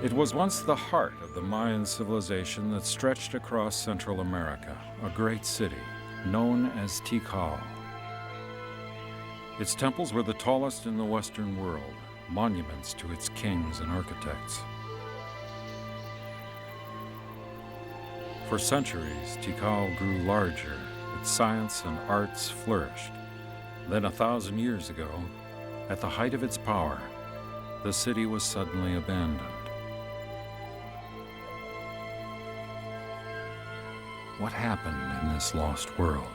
It was once the heart of the Mayan civilization that stretched across Central America, a great city known as Tikal. Its temples were the tallest in the Western world, monuments to its kings and architects. For centuries, Tikal grew larger, its science and arts flourished. Then 1,000 years ago, at the height of its power, the city was suddenly abandoned. What happened in this lost world?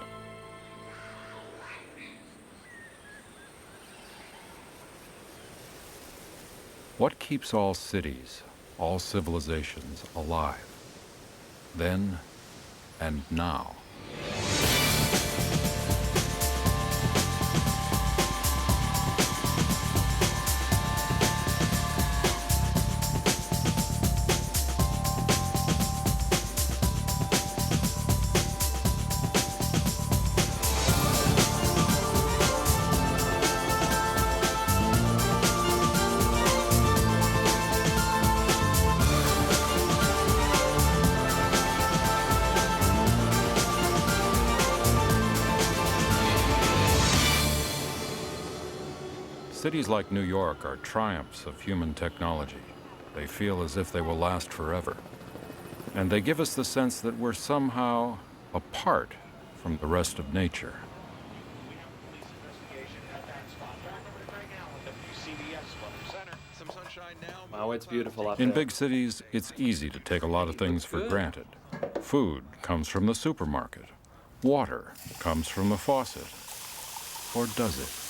What keeps all cities, all civilizations alive? Then and now. Cities like New York are triumphs of human technology. They feel as if they will last forever. And they give us the sense that we're somehow apart from the rest of nature. Wow, it's beautiful up In there. big cities, it's easy to take a lot of things for granted. Food comes from the supermarket. Water comes from the faucet. Or does it?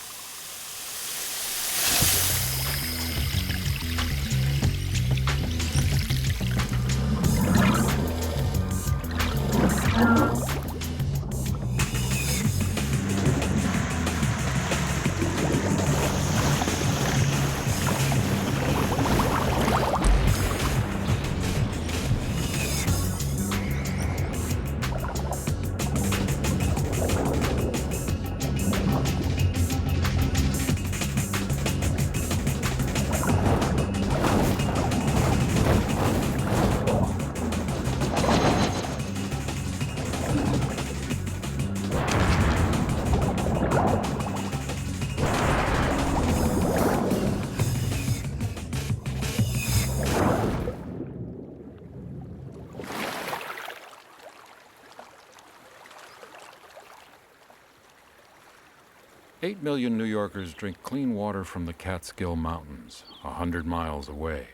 Eight million New Yorkers drink clean water from the Catskill Mountains, 100 miles away.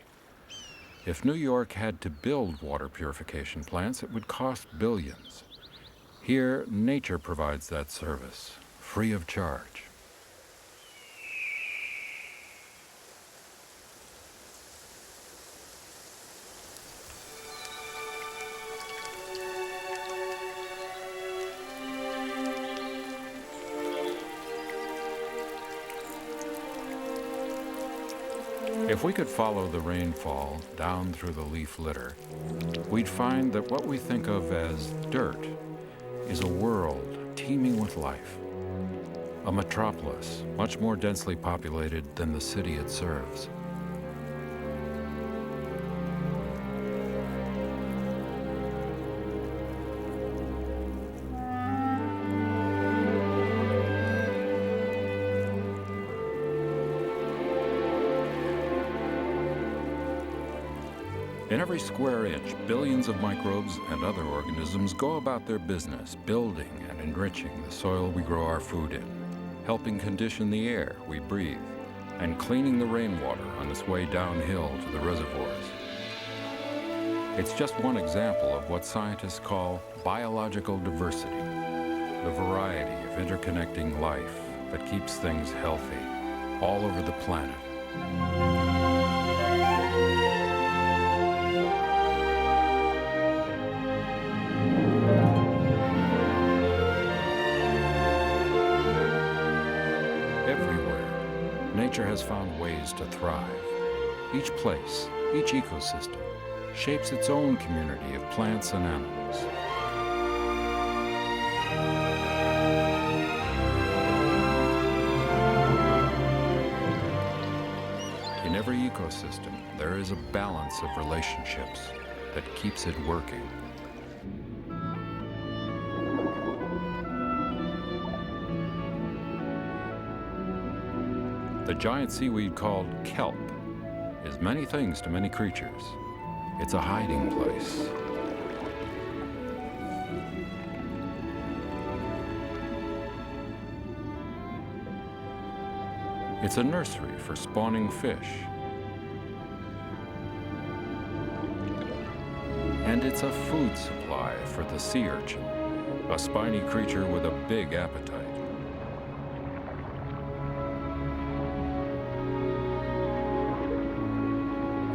If New York had to build water purification plants, it would cost billions. Here, nature provides that service, free of charge. If we could follow the rainfall down through the leaf litter, we'd find that what we think of as dirt is a world teeming with life. A metropolis much more densely populated than the city it serves. In every square inch, billions of microbes and other organisms go about their business, building and enriching the soil we grow our food in, helping condition the air we breathe, and cleaning the rainwater on its way downhill to the reservoirs. It's just one example of what scientists call biological diversity, the variety of interconnecting life that keeps things healthy all over the planet. Nature has found ways to thrive. Each place, each ecosystem, shapes its own community of plants and animals. In every ecosystem, ecosystem, there is a balance of relationships that keeps it working. The giant seaweed called kelp is many things to many creatures. It's a hiding place. It's a nursery for spawning fish. And it's a food supply for the sea urchin, a spiny creature with a big appetite.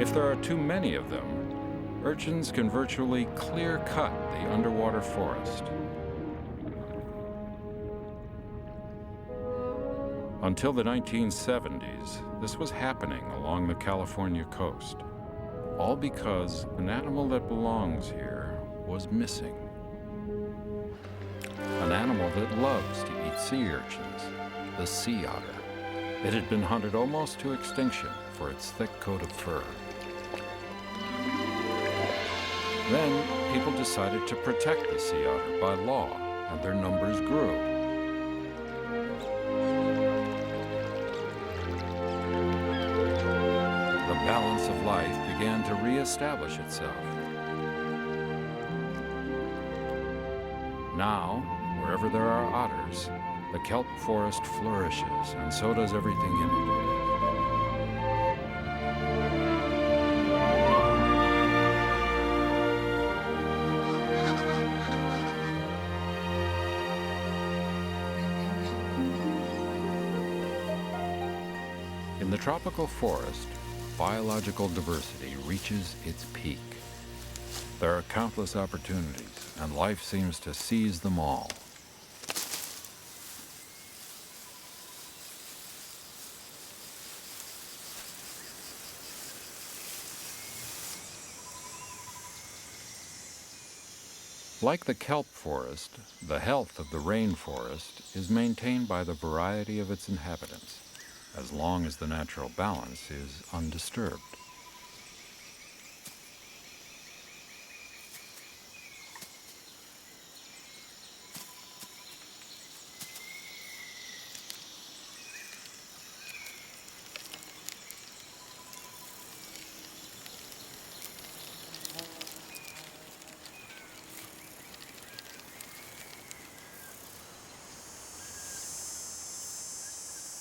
If there are too many of them, urchins can virtually clear-cut the underwater forest. Until the 1970s, this was happening along the California coast, all because an animal that belongs here was missing. An animal that loves to eat sea urchins, the sea otter. It had been hunted almost to extinction for its thick coat of fur. Then, people decided to protect the sea otter by law, and their numbers grew. The balance of life began to reestablish itself. Now, wherever there are otters, the kelp forest flourishes, and so does everything in it. In the tropical forest, biological diversity reaches its peak. There are countless opportunities, and life seems to seize them all. Like the kelp forest, the health of the rainforest is maintained by the variety of its inhabitants, as long as the natural balance is undisturbed.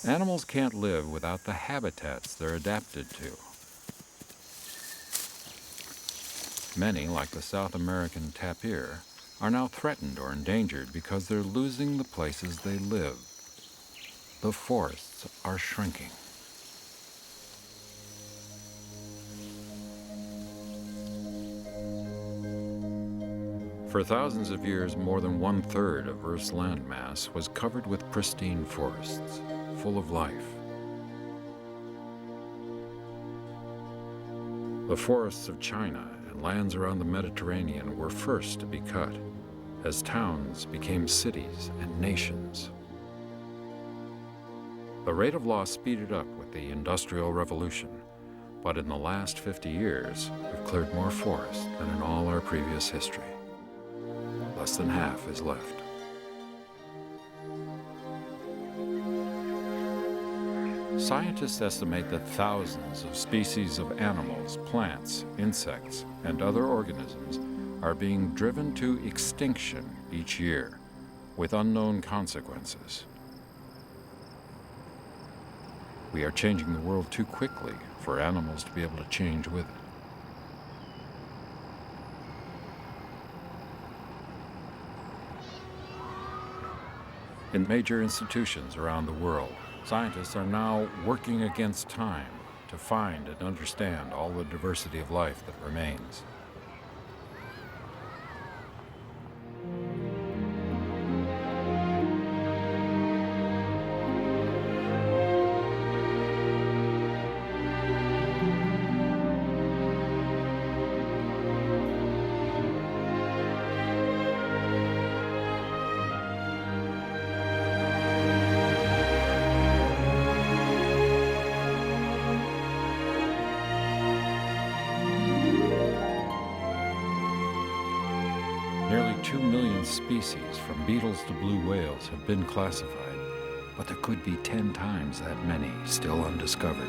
Animals can't live without the habitats they're adapted to. Many, like the South American tapir, are now threatened or endangered because they're losing the places they live. The forests are shrinking. For thousands of years, more than 1/3 of Earth's landmass was covered with pristine forests, full of life. The forests of China and lands around the Mediterranean were first to be cut, as towns became cities and nations. The rate of loss speeded up with the Industrial Revolution, but in the last 50 years, we've cleared more forest than in all our previous history. Less than half is left. Scientists estimate that thousands of species of animals, plants, insects, and other organisms are being driven to extinction each year, with unknown consequences. We are changing the world too quickly for animals to be able to change with it. In major institutions around the world, scientists are now working against time to find and understand all the diversity of life that remains. million species, from beetles to blue whales, have been classified, but there could be 10 times that many still undiscovered.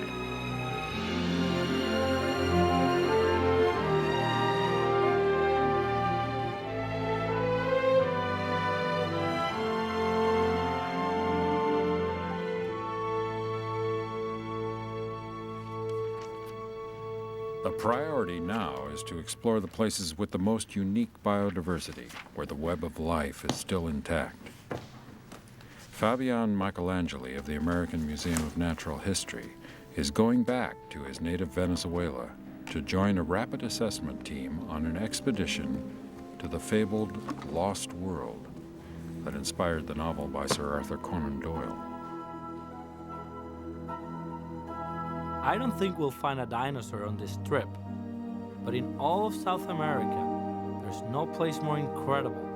The priority now is to explore the places with the most unique biodiversity, where the web of life is still intact. Fabian Michelangeli of the American Museum of Natural History is going back to his native Venezuela to join a rapid assessment team on an expedition to the fabled Lost World that inspired the novel by Sir Arthur Conan Doyle. I don't think we'll find a dinosaur on this trip, but in all of South America, there's no place more incredible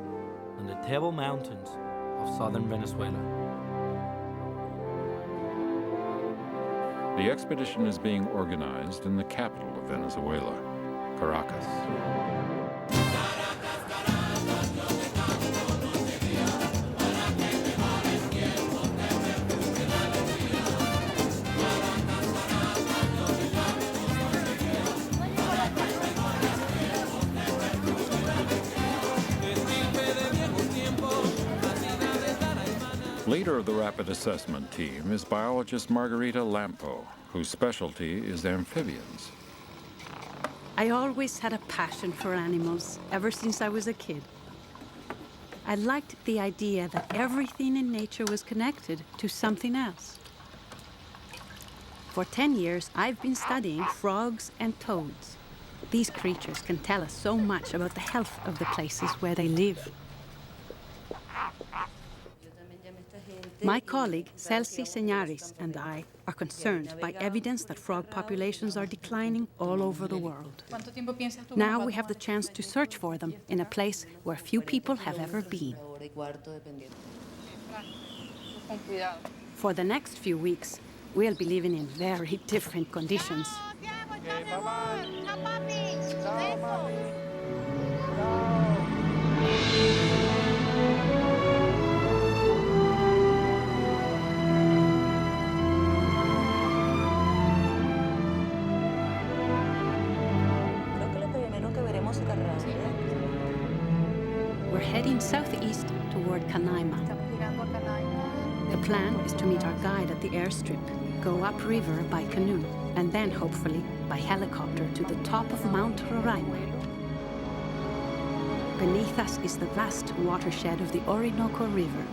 than the Table Mountains of southern Venezuela. The expedition is being organized in the capital of Venezuela, Caracas. Leader of the rapid assessment team is biologist Margarita Lampo, whose specialty is amphibians. I always had a passion for animals, ever since I was a kid. I liked the idea that everything in nature was connected to something else. For 10 years, I've been studying frogs and toads. These creatures can tell us so much about the health of the places where they live. My colleague, Celsi Señaris, and I are concerned by evidence that frog populations are declining all over the world. Now we have the chance to search for them in a place where few people have ever been. For the next few weeks, we'll be living in very different conditions. We're heading southeast toward Canaima. The plan is to meet our guide at the airstrip, go upriver by canoe, and then hopefully by helicopter to the top of Mount Roraima. Beneath us is the vast watershed of the Orinoco River.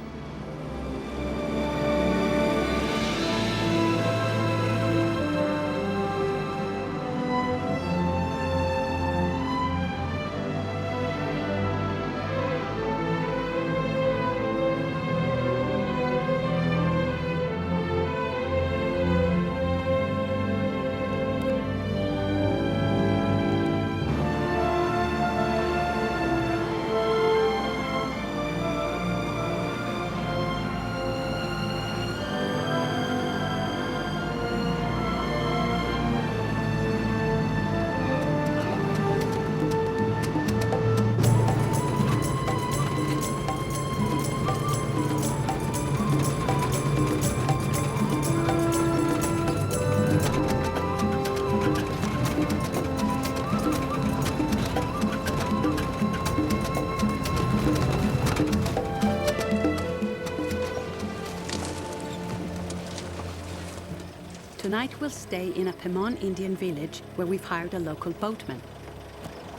Tonight we'll stay in a Pemon Indian village where we've hired a local boatman.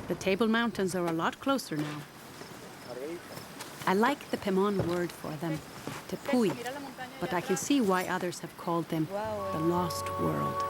The Table Mountains are a lot closer now. I like the Pemon word for them, Tepuy, but I can see why others have called them the Lost World.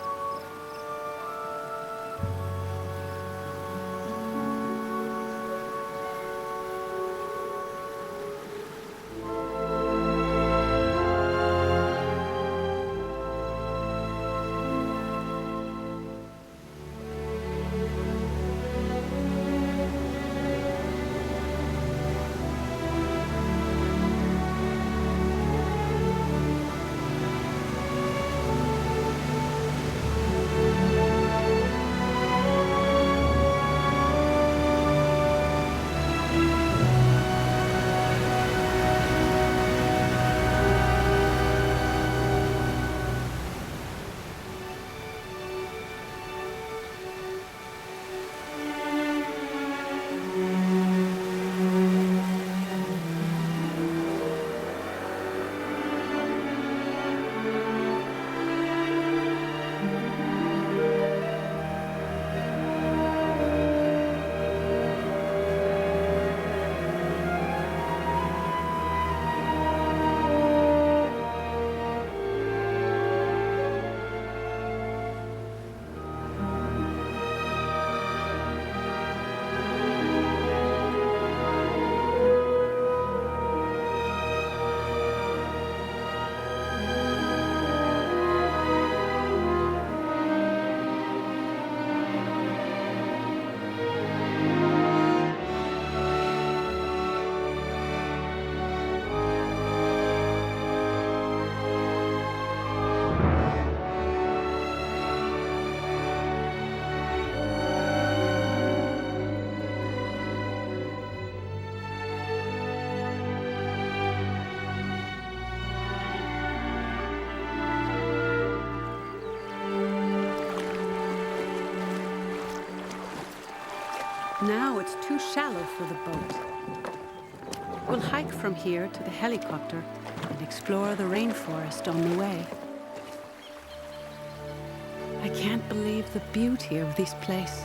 Now it's too shallow for the boat. We'll hike from here to the helicopter and explore the rainforest on the way. I can't believe the beauty of this place.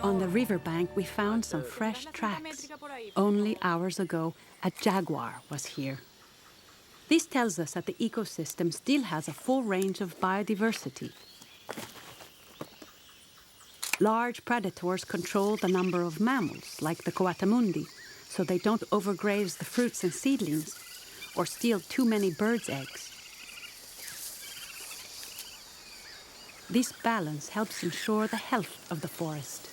On the riverbank, we found some fresh tracks. Only hours ago, a jaguar was here. This tells us that the ecosystem still has a full range of biodiversity. Large predators control the number of mammals, like the coatamundi, so they don't overgraze the fruits and seedlings or steal too many birds' eggs. This balance helps ensure the health of the forest.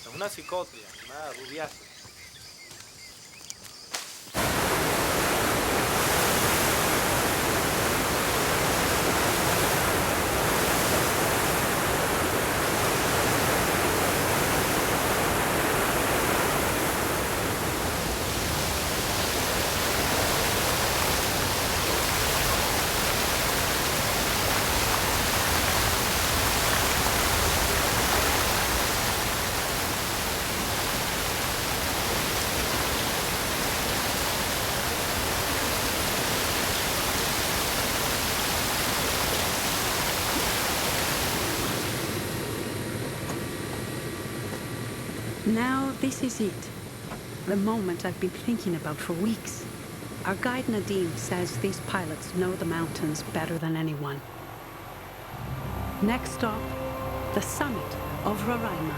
Es una psicotria, una rubiácea. Now this is it, the moment I've been thinking about for weeks. Our guide Nadim says these pilots know the mountains better than anyone. Next stop, the summit of Roraima.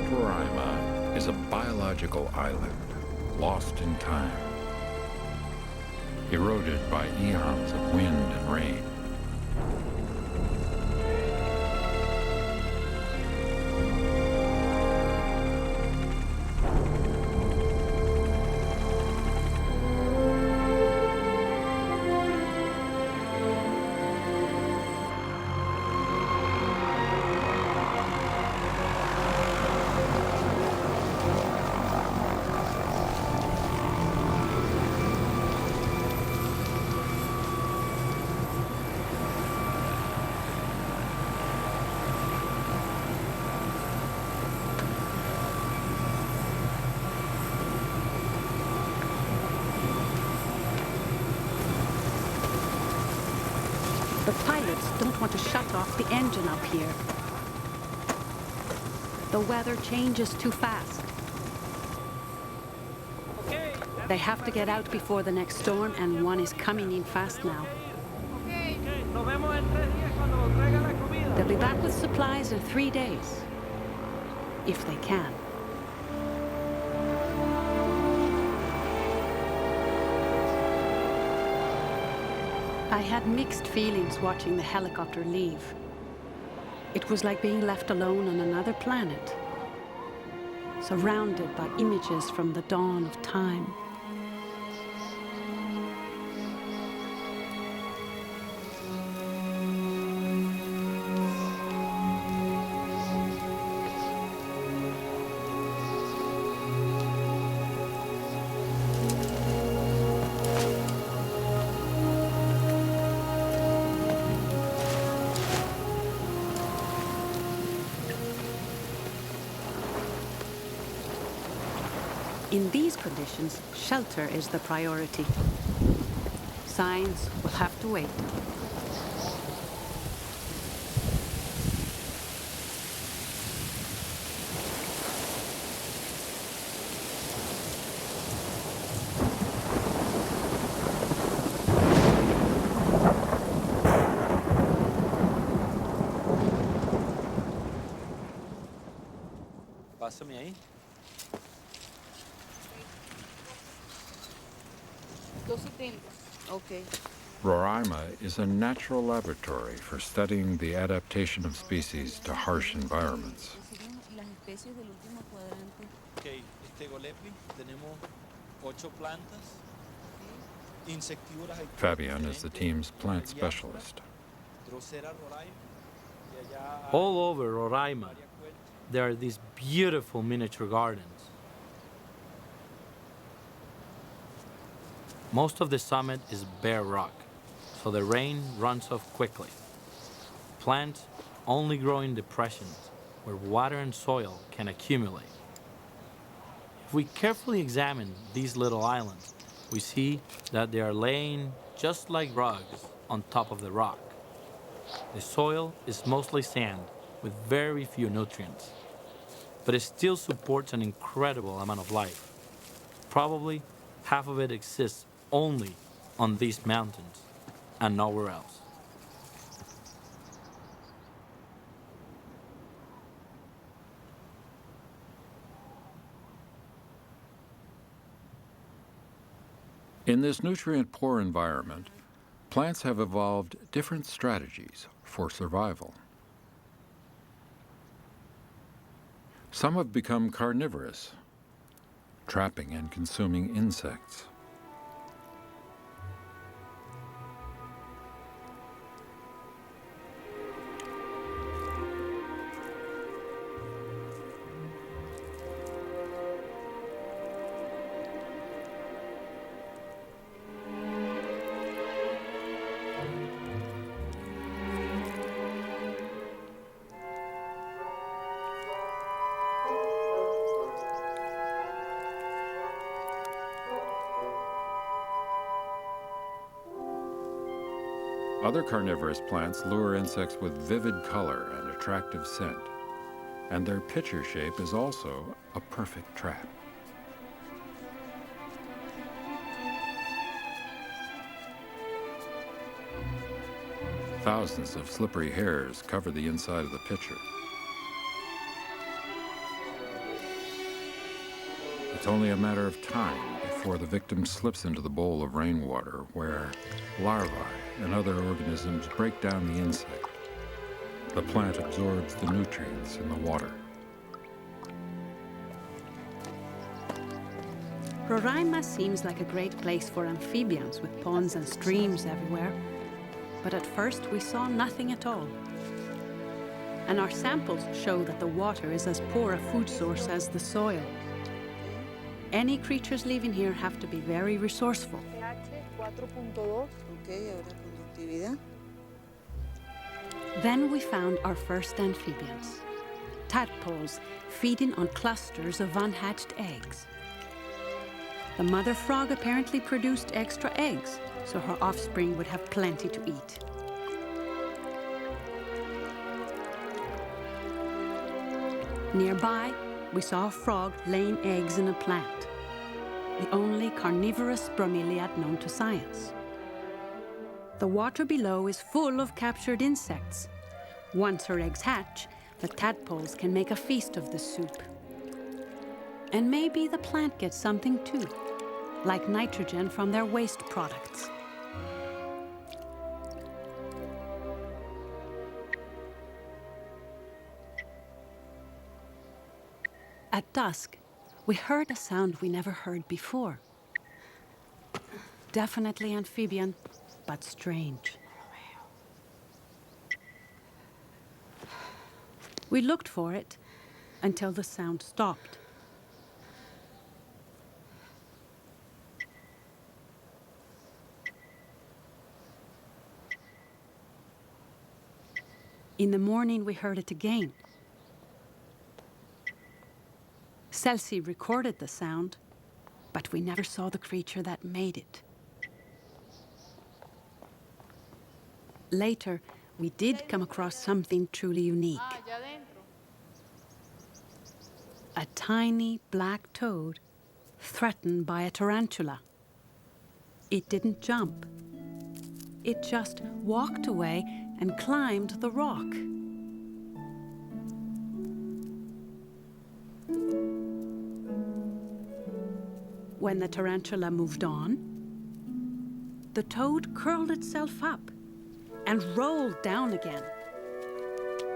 Roraima is a biological island, lost in time, eroded by eons of wind and rain. pilots don't want to shut off the engine up here. The weather changes too fast. They have to get out before the next storm, and one is coming in fast now. They'll be back with supplies in 3 days, if they can. I had mixed feelings watching the helicopter leave. It was like being left alone on another planet, surrounded by images from the dawn of time. In these conditions, shelter is the priority. Science will have to wait. Pásame ahí. Okay. Roraima is a natural laboratory for studying the adaptation of species to harsh environments. Okay, Golepli, tenemos 8 plantas. Insectívoras. Fabian is the team's plant specialist. All over Roraima, there are these beautiful miniature gardens. Most of the summit is bare rock, so the rain runs off quickly. Plants only grow in depressions where water and soil can accumulate. If we carefully examine these little islands, we see that they are laying just like rugs on top of the rock. The soil is mostly sand with very few nutrients, but it still supports an incredible amount of life. Probably half of it exists only on these mountains and nowhere else. In this nutrient-poor environment, plants have evolved different strategies for survival. Some have become carnivorous, trapping and consuming insects. Other carnivorous plants lure insects with vivid color and attractive scent, and their pitcher shape is also a perfect trap. Thousands of slippery hairs cover the inside of the pitcher. It's only a matter of time before the victim slips into the bowl of rainwater where larvae and other organisms break down the insect. The plant absorbs the nutrients in the water. Roraima seems like a great place for amphibians with ponds and streams everywhere. But at first we saw nothing at all. And our samples show that the water is as poor a food source as the soil. Any creatures living here have to be very resourceful. Okay, ahora conductividad. Then we found our first amphibians, tadpoles feeding on clusters of unhatched eggs. The mother frog apparently produced extra eggs, so her offspring would have plenty to eat. Nearby, we saw a frog laying eggs in a plant, the only carnivorous bromeliad known to science. The water below is full of captured insects. Once her eggs hatch, the tadpoles can make a feast of the soup. And maybe the plant gets something too, like nitrogen from their waste products. At dusk, we heard a sound we never heard before. Definitely amphibian, but strange. We looked for it until the sound stopped. In the morning, we heard it again. Celsi recorded the sound, but we never saw the creature that made it. Later, we did come across something truly unique. A tiny black toad threatened by a tarantula. It didn't jump. It just walked away and climbed the rock. When the tarantula moved on, the toad curled itself up and rolled down again.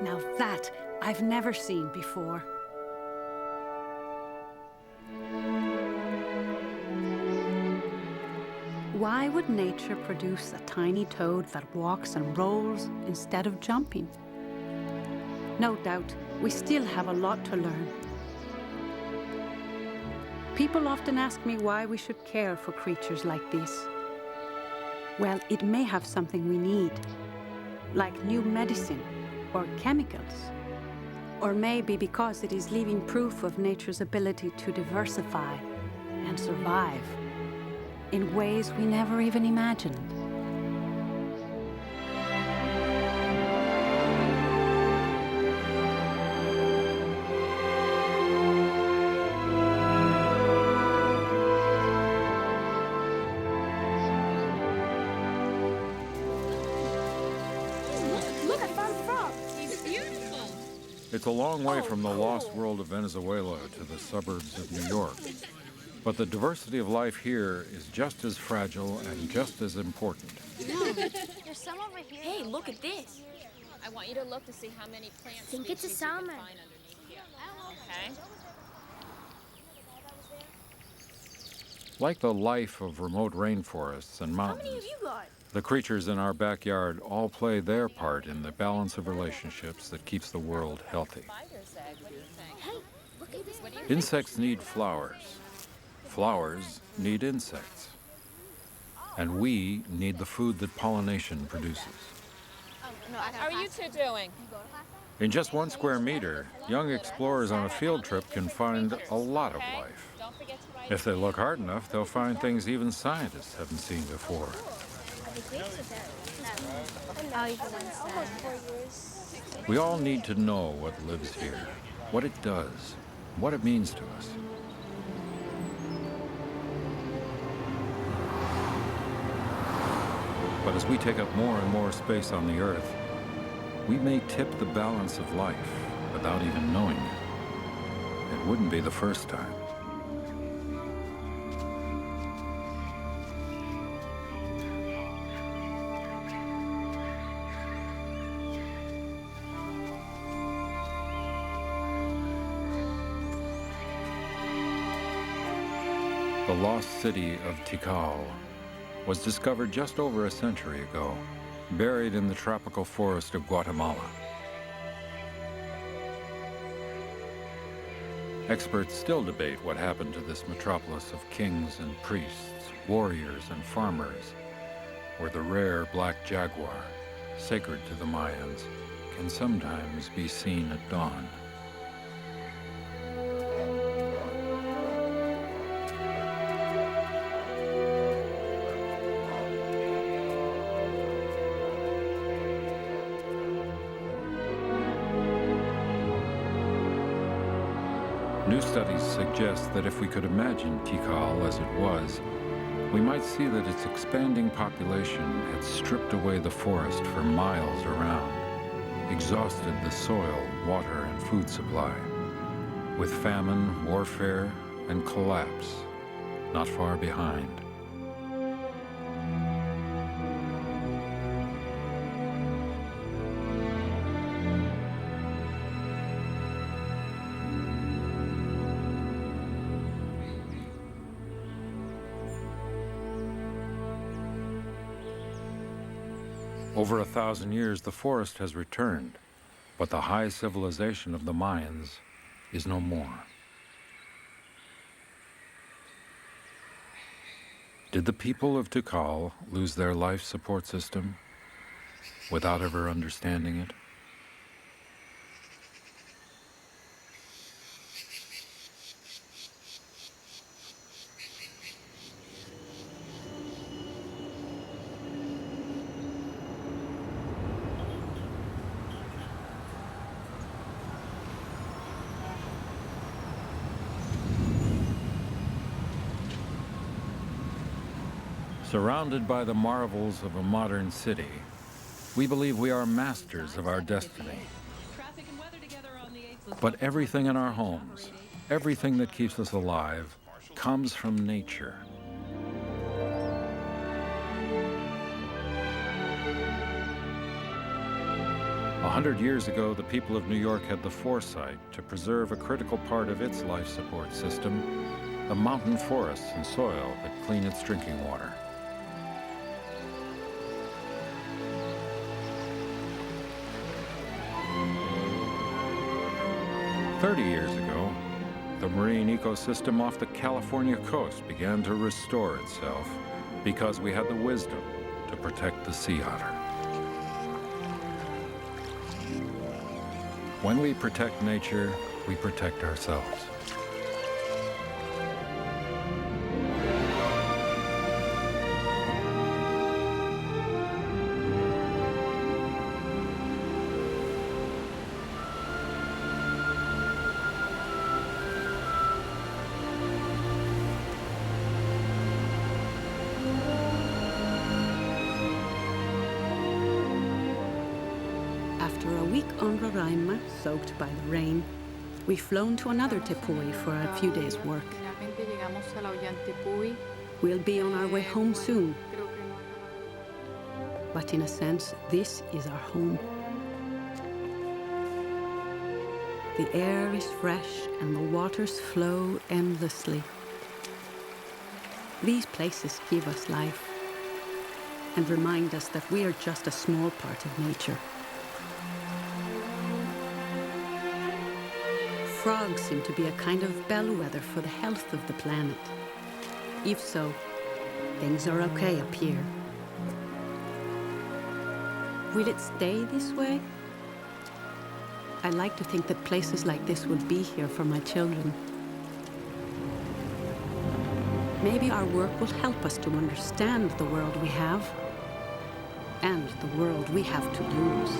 Now that I've never seen before. Why would nature produce a tiny toad that walks and rolls instead of jumping? No doubt, we still have a lot to learn. People often ask me why we should care for creatures like this. Well, it may have something we need, like new medicine or chemicals. Or maybe because it is leaving proof of nature's ability to diversify and survive in ways we never even imagined. Look, I found a frog. He's beautiful. It's a long way from the lost world of Venezuela to the suburbs of New York. But the diversity of life here is just as fragile and just as important. There's some over here. Hey, look at this. I want you to look to see how many plants Think it's a species you can salmon. find underneath here. Okay? Like the life of remote rainforests and How many mountains, have you got? the creatures in our backyard all play their part in the balance of relationships that keeps the world healthy. Spider's egg, what do you think? Hey, look at this. What do you Insects need flowers. Flowers need insects. And we need the food that pollination produces. How are you two doing? In just 1 square meter, young explorers on a field trip can find a lot of life. Don't forget to write. If they look hard enough, they'll find things even scientists haven't seen before. We all need to know what lives here, what it does, what it means to us. But as we take up more and more space on the Earth, we may tip the balance of life without even knowing it. It wouldn't be the first time. The lost city of Tikal was discovered just over a century ago, buried in the tropical forest of Guatemala. Experts still debate what happened to this metropolis of kings and priests, warriors and farmers, where the rare black jaguar, sacred to the Mayans, can sometimes be seen at dawn. New studies suggest that if we could imagine Tikal as it was, we might see that its expanding population had stripped away the forest for miles around, exhausted the soil, water, and food supply, with famine, warfare, and collapse not far behind. Over 1,000 years, the forest has returned, but the high civilization of the Mayans is no more. Did the people of Tikal lose their life support system without ever understanding it? Surrounded by the marvels of a modern city, we believe we are masters of our destiny. But everything in our homes, everything that keeps us alive, comes from nature. A 100 years ago, the people of New York had the foresight to preserve a critical part of its life support system, the mountain forests and soil that clean its drinking water. "30 years ago, the marine ecosystem off the California coast began to restore itself because we had the wisdom to protect the sea otter. When we protect nature, we protect ourselves. After a week on Roraima, soaked by the rain, we've flown to another tepui for a few days' work. We'll be on our way home soon. But in a sense, this is our home. The air is fresh and the waters flow endlessly. These places give us life and remind us that we are just a small part of nature. Frogs seem to be a kind of bellwether for the health of the planet. If so, things are okay up here. Will it stay this way? I like to think that places like this would be here for my children. Maybe our work will help us to understand the world we have and the world we have to lose.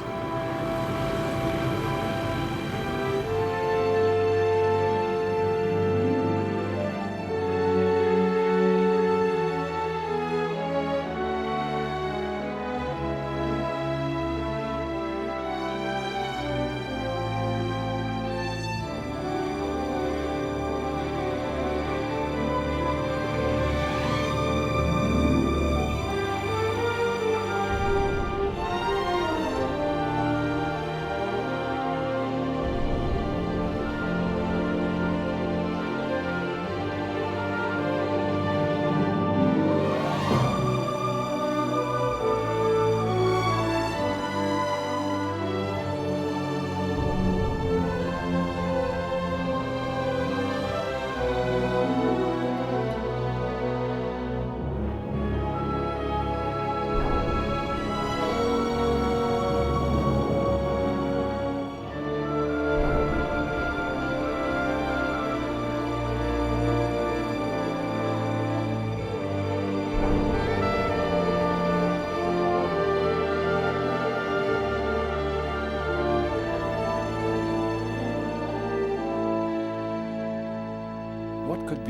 what could be